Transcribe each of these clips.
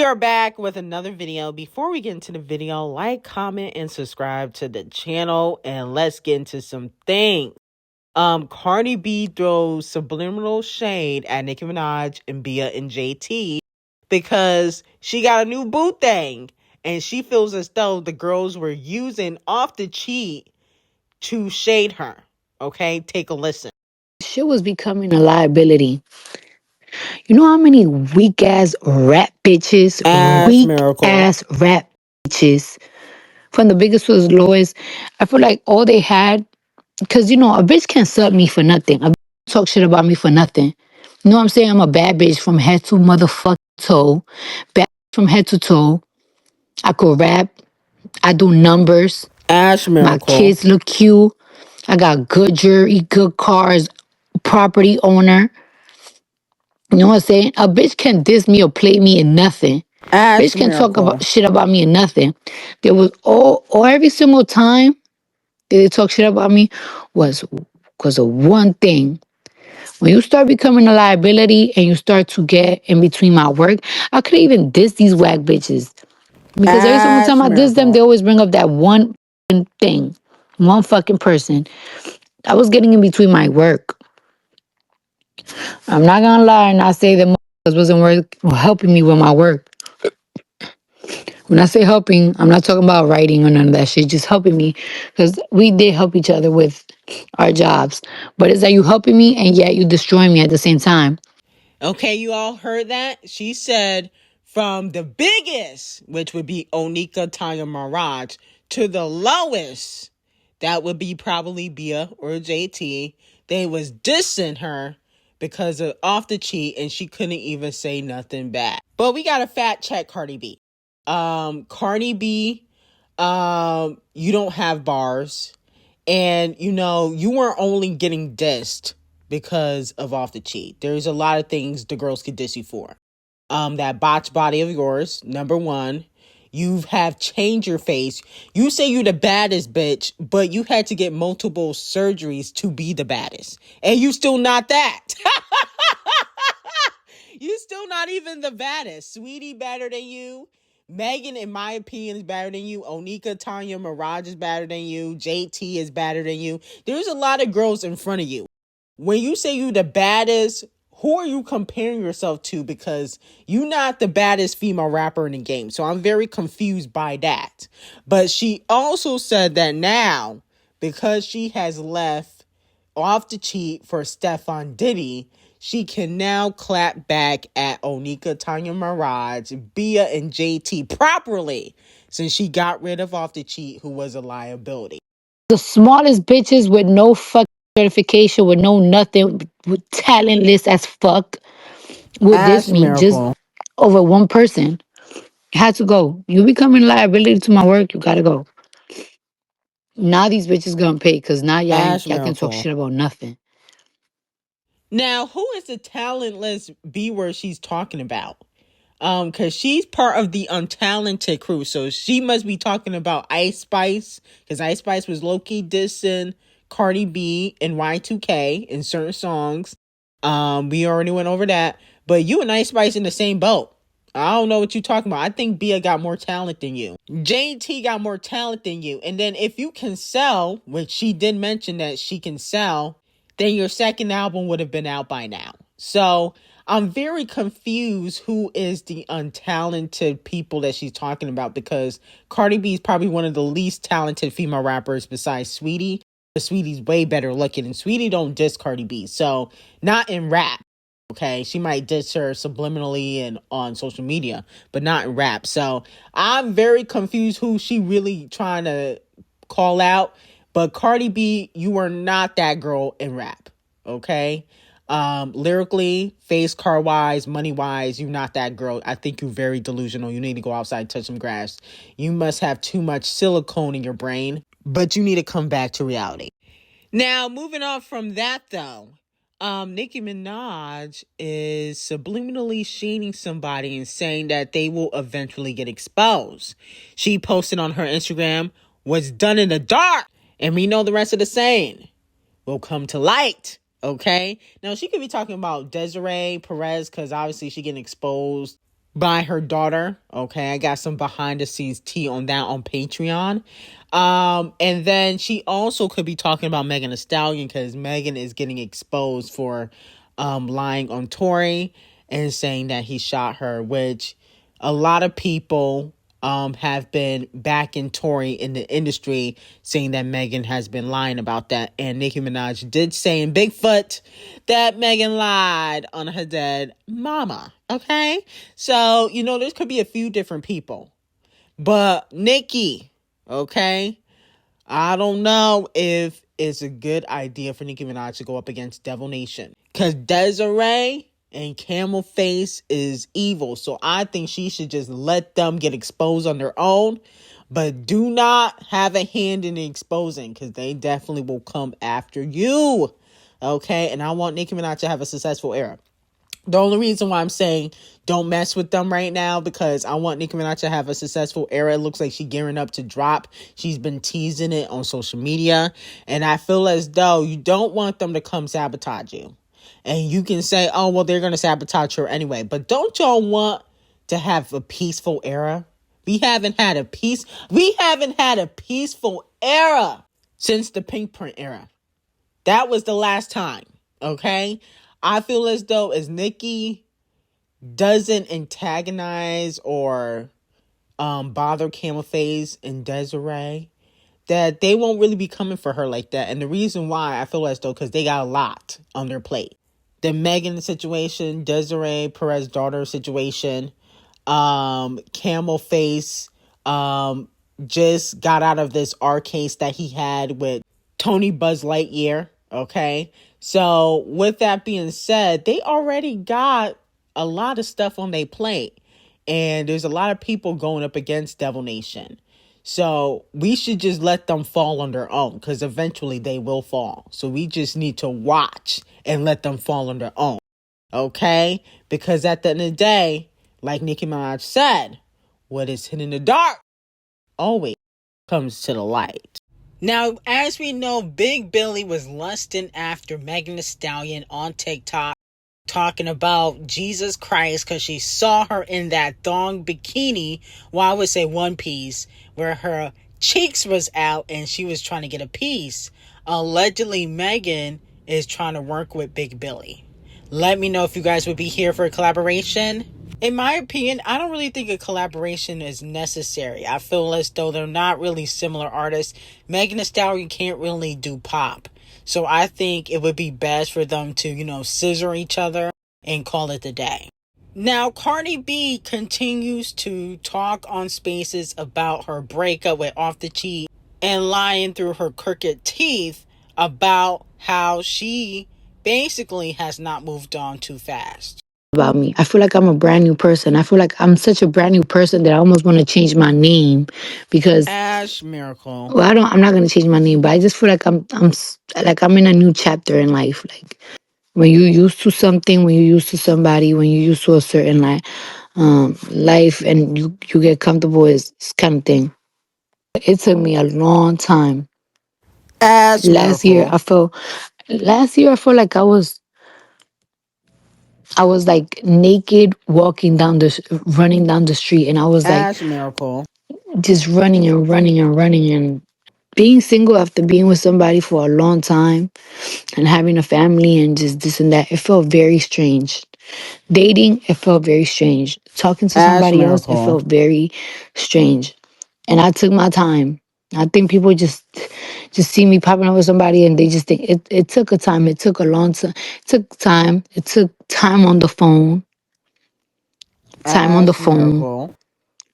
are back with another video. Before we get into the video, like, comment, and subscribe to the channel, and let's get into some things. Cardi B throws subliminal shade at Nicki Minaj and Bia and JT because she got a new boo thing, and she feels as though the girls were using Off the Cheat to shade her. Okay, take a listen. Shit was becoming a liability. You know how many weak ass rap bitches, Ass weak miracle. ass rap bitches, from the biggest to the lowest. I feel like all they had, because a bitch can't sub me for nothing. A bitch talk shit about me for nothing. You know what I'm saying? I'm a bad bitch from head to motherfucking toe. Bad from head to toe. I could rap. I do numbers. Ass My miracle. kids look cute. I got good jewelry, good cars, property owner. You know what I'm saying? A bitch can diss me or play me in nothing. Ass Bitch can talk about miracle. shit about me in nothing. There was all every single time that they talk shit about me was because of one thing. When you start becoming a liability and you start to get in between my work, I could even diss these whack bitches. Because every single time Ass I diss them, miracle. they always bring up that one thing. One fucking person. I was getting in between my work. I'm not gonna lie and not say that motherfuckers wasn't helping me with my work. When I say helping, I'm not talking about writing or none of that shit, just helping me. Because we did help each other with our jobs. But it's that you helping me and yet you destroying me at the same time. Okay, you all heard that? She said from the biggest, which would be Onika Tanya Mirage, to the lowest, that would be probably Bia or JT. They was dissing her because of Off the Cheat, and she couldn't even say nothing back. But we got to fact check Cardi B. Cardi B, you don't have bars. And, you weren't only getting dissed because of Off the Cheat. There's a lot of things the girls could diss you for. That botched body of yours, number one. You have changed your face. You say you're the baddest bitch, but you had to get multiple surgeries to be the baddest. And you still not that. You still not even the baddest. Sweetie better than you. Megan, in my opinion, is better than you. Onika Tanya Mirage is better than you. JT is better than you. There's a lot of girls in front of you. When you say you the baddest, who are you comparing yourself to? Because you're not the baddest female rapper in the game. So I'm very confused by that. But she also said that now, because she has left Off the Cheat for Stefan Diddy, she can now clap back at Onika Tanya Mirage, Bia, and JT properly since she got rid of Off the Cheat, who was a liability. The smallest bitches with no fucking certification, with no nothing, with talentless as fuck, would diss Ass me just miracle. over one person. Had to go. You becoming a liability to my work, you gotta go. Now these bitches gonna pay because now Ass y'all can talk miracle. shit about nothing. Now, who is the talentless B word she's talking about? Because she's part of the untalented crew, so she must be talking about Ice Spice, because Ice Spice was low-key dissing Cardi B and Y2K in certain songs. We already went over that, but you and Ice Spice in the same boat. I don't know what you're talking about. I think Bia got more talent than you. JT got more talent than you. And then if you can sell, which she did mention that she can sell, then your second album would have been out by now. So I'm very confused who is the untalented people that she's talking about, because Cardi B is probably one of the least talented female rappers besides Sweetie. But Sweetie's way better looking, and Sweetie don't diss Cardi B. So not in rap. Okay, she might diss her subliminally and on social media, but not in rap. So I'm very confused who she really trying to call out. But Cardi B, you are not that girl in rap. Okay, lyrically, face car wise, money wise, you're not that girl. I think you're very delusional. You need to go outside and touch some grass. You must have too much silicone in your brain, but you need to come back to reality. Now, moving on from that though. Nicki Minaj is subliminally shading somebody and saying that they will eventually get exposed. She posted on her Instagram, "What's done in the dark, and we know the rest of the saying, will come to light." Okay? Now, she could be talking about Desiree Perez, because obviously she getting exposed by her daughter. Okay, I got some behind the scenes tea on that on Patreon. And then she also could be talking about Megan Thee Stallion, because Megan is getting exposed for lying on Tory and saying that he shot her, which a lot of people have been backing Tory in the industry, saying that Megan has been lying about that. And Nicki Minaj did say in Bigfoot that Megan lied on her dead mama. Okay? So, this could be a few different people. But Nicki, okay? I don't know if it's a good idea for Nicki Minaj to go up against Devil Nation, because Desiree and Camel Face is evil. So I think she should just let them get exposed on their own, but do not have a hand in exposing, because they definitely will come after you. Okay? And I want Nicki Minaj to have a successful era. The only reason why I'm saying don't mess with them right now, because I want Nicki Minaj to have a successful era. It looks like she's gearing up to drop. She's been teasing it on social media. And I feel as though you don't want them to come sabotage you. And you can say, oh, well, they're going to sabotage her anyway. But don't y'all want to have a peaceful era? We haven't had a peaceful era since the Pink Print era. That was the last time. Okay? I feel as though as Nicki doesn't antagonize or bother Camel Face and Desiree, that they won't really be coming for her like that. And the reason why I feel as though, because they got a lot on their plate. The Megan situation, Desiree Perez's daughter situation, Camel Face just got out of this R case that he had with Tony Buzz Lightyear. Okay. So with that being said, they already got a lot of stuff on their plate. And there's a lot of people going up against Devil Nation. So we should just let them fall on their own, because eventually they will fall. So we just need to watch and let them fall on their own. Okay? Because at the end of the day, like Nicki Minaj said, what is hidden in the dark always comes to the light. Now, as we know, Big Billy was lusting after Megan Thee Stallion on TikTok, talking about Jesus Christ, because she saw her in that thong bikini, well, I would say one piece, where her cheeks was out and she was trying to get a piece. Allegedly, Megan is trying to work with Big Billy. Let me know if you guys would be here for a collaboration. In my opinion, I don't really think a collaboration is necessary. I feel as though they're not really similar artists. Megan Thee Stallion can't really do pop. So I think it would be best for them to, scissor each other and call it a day. Now, Cardi B continues to talk on Spaces about her breakup with Off the Cheat and lying through her crooked teeth about how she basically has not moved on too fast. About me, I feel like I'm a brand new person. I feel like I'm such a brand new person that I almost want to change my name, because Ash Miracle. well, I'm not going to change my name, but I just feel like I'm in a new chapter in life. Like when you're used to something, when you're used to somebody, when you're used to a certain life, and you get comfortable, is kind of thing. It took me a long time. Ash Miracle. Last year I felt like I was like naked walking running down the street, and I was like Ash Miracle. just running and running and running, and being single after being with somebody for a long time and having a family and just this and that, it felt very strange. Dating, it felt very strange. Talking to Ash somebody else, it Miracle. felt very strange. And I took my time. I think people just see me popping up with somebody and they just think it took a time. It took a long time. It took time. It took time on the phone. Time on the Ash phone. Miracle.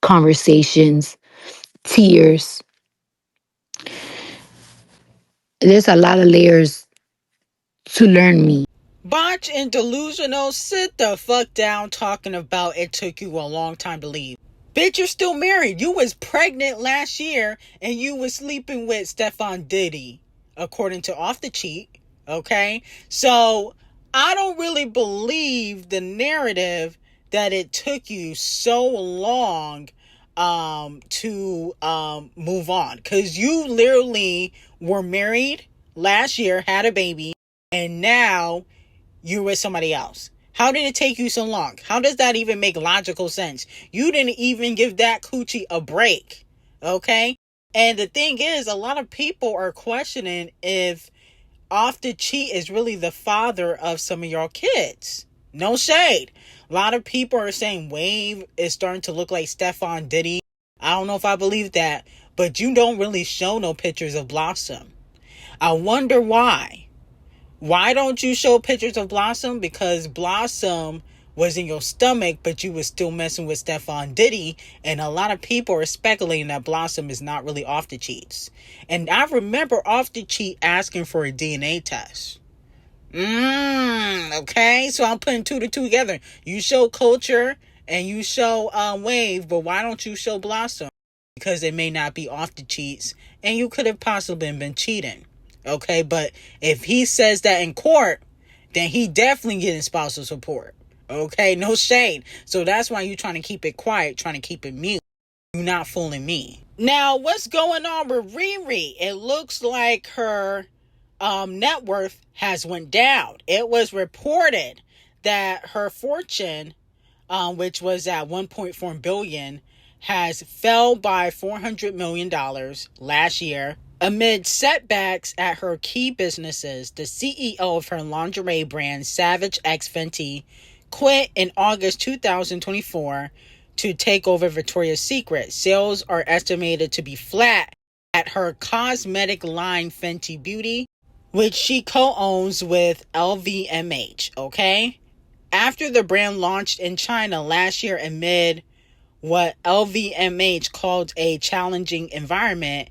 Conversations. Tears. There's a lot of layers to learn me. Botch and delusional, sit the fuck down talking about it took you a long time to leave. Bitch, you're still married. You was pregnant last year and you was sleeping with Stefan Diddy, according to Off the Cheat. Okay? So, I don't really believe the narrative that it took you so long to move on. Because you literally were married last year, had a baby, and now you're with somebody else. How did it take you so long? How does that even make logical sense? You didn't even give that coochie a break. Okay? And the thing is, a lot of people are questioning if Off the Cheat is really the father of some of y'all kids. No shade. A lot of people are saying Wave is starting to look like Stephon Diddy. I don't know if I believe that, but you don't really show no pictures of Blossom. I wonder why. Why don't you show pictures of Blossom? Because Blossom was in your stomach, but you was still messing with Stephon Diddy. And a lot of people are speculating that Blossom is not really Off the Cheats. And I remember Off the Cheat asking for a DNA test. Okay, so I'm putting two to two together. You show Culture and you show Wave, but why don't you show Blossom? Because it may not be Off the Cheats, and you could have possibly been cheating. Okay, but if he says that in court, then he definitely getting spousal support. Okay, no shade. So that's why you're trying to keep it quiet, trying to keep it mute. You're not fooling me. Now, what's going on with Riri? It looks like her net worth has went down. It was reported that her fortune, which was at $1.4 billion, has fell by $400 million last year amid setbacks at her key businesses. The CEO of her lingerie brand, Savage X Fenty, quit in August 2024 to take over Victoria's Secret. Sales are estimated to be flat at her cosmetic line Fenty Beauty, which she co-owns with LVMH, okay? After the brand launched in China last year amid what LVMH called a challenging environment,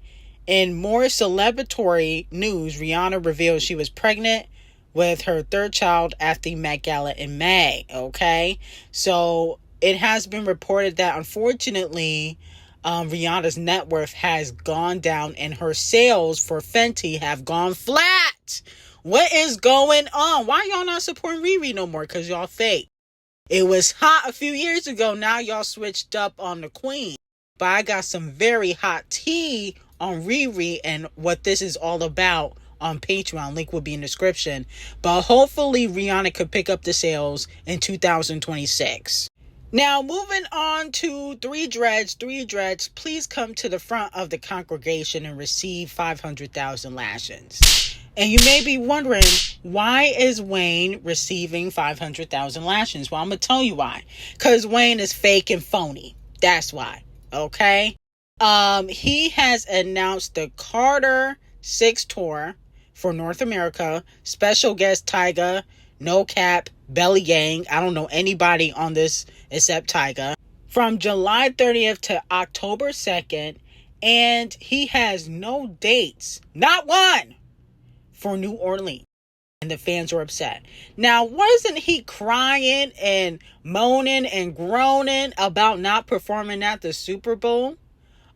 in more celebratory news, Rihanna revealed she was pregnant with her third child at the Met Gala in May, okay? So it has been reported that unfortunately, Rihanna's net worth has gone down and her sales for Fenty have gone flat. What is going on? Why y'all not supporting Riri no more? Because y'all fake. It was hot a few years ago. Now y'all switched up on the queen. But I got some very hot tea on Riri and what this is all about on Patreon. Link will be in the description. But hopefully Rihanna could pick up the sales in 2026. Now, moving on to Three Dreads. Three Dreads, please come to the front of the congregation and receive 500,000 lashings. And you may be wondering, why is Wayne receiving 500,000 lashings? Well, I'm going to tell you why. Because Wayne is fake and phony. That's why. Okay? He has announced the Carter 6 tour for North America. Special guest Tyga, No Cap, Belly Gang. I don't know anybody on this except Tyga. From July 30th to October 2nd. And he has no dates. Not one. For New Orleans. And the fans were upset. Now, wasn't he crying and moaning and groaning about not performing at the Super Bowl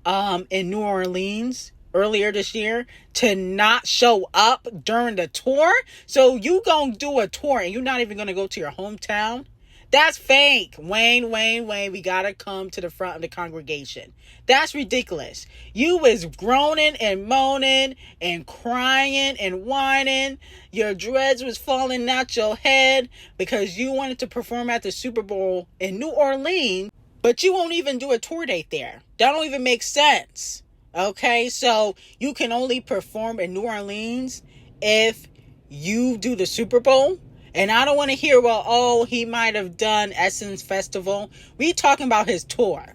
in New Orleans earlier this year to not show up during the tour? So you gonna do a tour and you're not even gonna go to your hometown? That's fake. Wayne, we gotta come to the front of the congregation. That's ridiculous. You was groaning and moaning and crying and whining. Your dreads was falling out your head because you wanted to perform at the Super Bowl in New Orleans, but you won't even do a tour date there. That don't even make sense. Okay, so you can only perform in New Orleans if you do the Super Bowl. And I don't want to hear, well, oh, he might have done Essence Festival. We talking about his tour.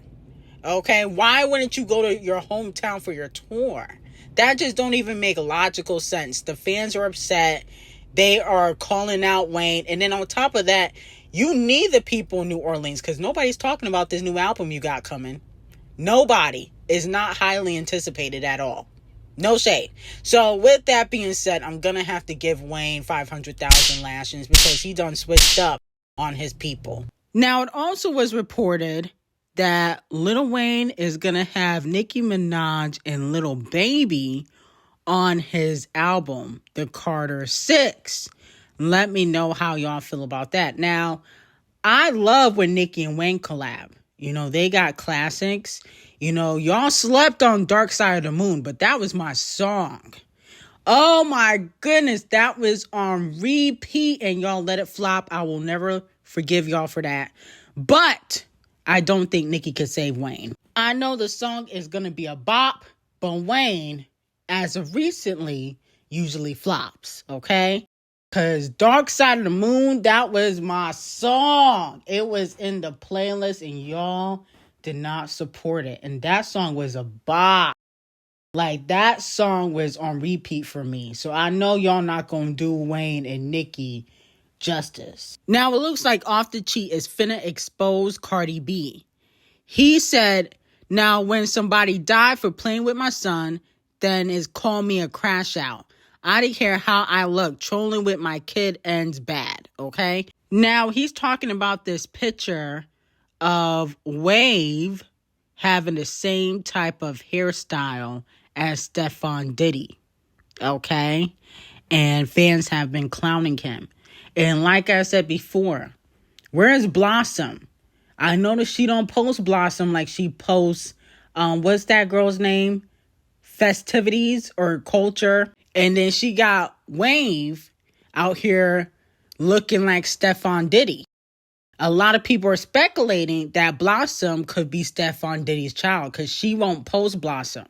Okay, why wouldn't you go to your hometown for your tour? That just don't even make logical sense. The fans are upset. They are calling out Wayne. And then on top of that, you need the people in New Orleans because nobody's talking about this new album you got coming. Nobody is not highly anticipated at all. No shade. So with that being said, I'm going to have to give Wayne 500,000 lashings because he done switched up on his people. Now, it also was reported that Lil Wayne is going to have Nicki Minaj and Lil Baby on his album, The Carter 6. Let me know how y'all feel about that. Now, I love when Nicki and Wayne collab. You know, they got classics. You know, y'all slept on Dark Side of the Moon, but that was my song. Oh my goodness, that was on repeat and y'all let it flop. I will never Forgive y'all for that. But I don't think Nicki could save Wayne. I know the song is going to be a bop, but Wayne, as of recently, usually flops, okay? Because Dark Side of the Moon, that was my song. It was in the playlist and y'all did not support it. And that song was a bop. Like, that song was on repeat for me. So I know y'all not going to do Wayne and Nicki justice. Now, it looks like Off the Cheat is finna expose Cardi B. He said, now when somebody died for playing with my son, then it's call me a crash out. I don't care how I look. Trolling with my kid ends bad, okay? Now, he's talking about this picture of Wave having the same type of hairstyle as Stephon Diddy, okay? And fans have been clowning him. And like I said before, where is Blossom? I noticed she don't post Blossom like she posts, what's that girl's name? Festivities or Culture. And then she got Wave out here looking like Stephon Diddy. A lot of people are speculating that Blossom could be Stephon Diddy's child because she won't post Blossom.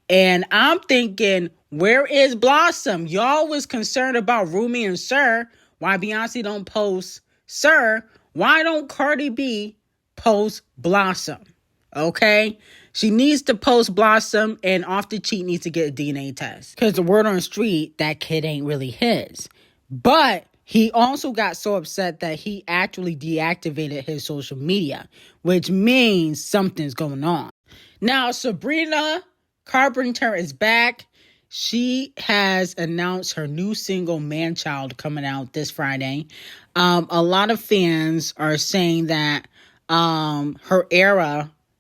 And I'm thinking, where is Blossom? Y'all was concerned about Rumi and Sir. Why Beyonce don't post Sir? Why don't Cardi B post Blossom? Okay? She needs to post Blossom, and Off the Cheat needs to get a DNA test. Because the word on the street, that kid ain't really his. But he also got so upset that he actually deactivated his social media, which means something's going on. Now, Sabrina Carpenter is back. She has announced her new single, Man Child, coming out this Friday. A lot of fans are saying that her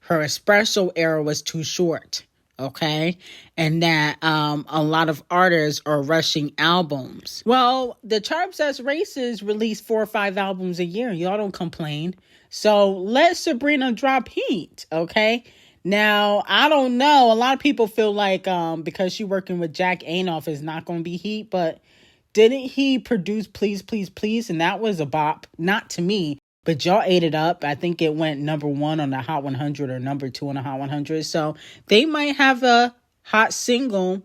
espresso era was too short. Okay, and that a lot of artists are rushing albums. Well, the chart says L0SES release 4 or 5 albums a year. Y'all don't complain. So let Sabrina drop heat, okay? Now, I don't know. A lot of people feel like because she's working with Jack Antonoff is not going to be heat, but didn't he produce Please, Please, Please? And that was a bop. Not to me. But y'all ate it up. I think it went number 1 on the Hot 100 or number 2 on the Hot 100. So they might have a hot single,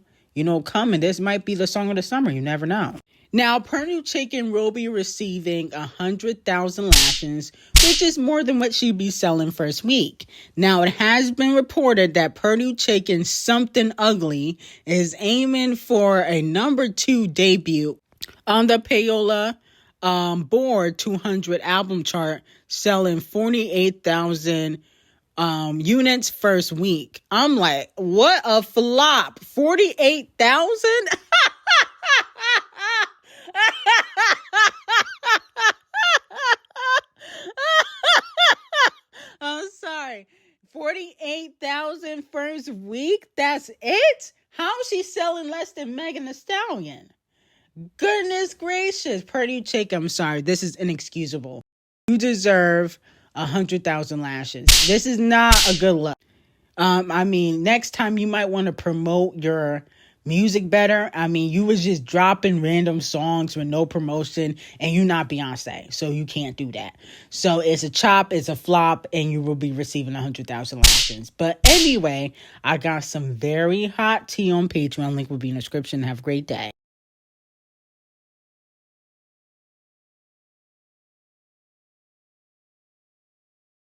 coming. This might be the song of the summer. You never know. Now, Purdue Chicken will be receiving 100,000 lashes, which is more than what she'd be selling first week. Now, it has been reported that Purdue Chicken Something Ugly is aiming for a number 2 debut on the Payola Board 200 album chart, selling 48,000 units first week. I'm like, what a flop. 48,000? I'm sorry. 48,000 first week? That's it? How is she selling less than Megan Thee Stallion? Goodness gracious. Purdue Chick, I'm sorry. This is inexcusable. You deserve 100,000 lashes. This is not a good look. Next time you might want to promote your music better. You was just dropping random songs with no promotion, and you not Beyonce, so you can't do that. So it's a chop, it's a flop, and you will be receiving 100,000 lashes. But anyway, I got some very hot tea on Patreon. Link will be in the description. Have a great day.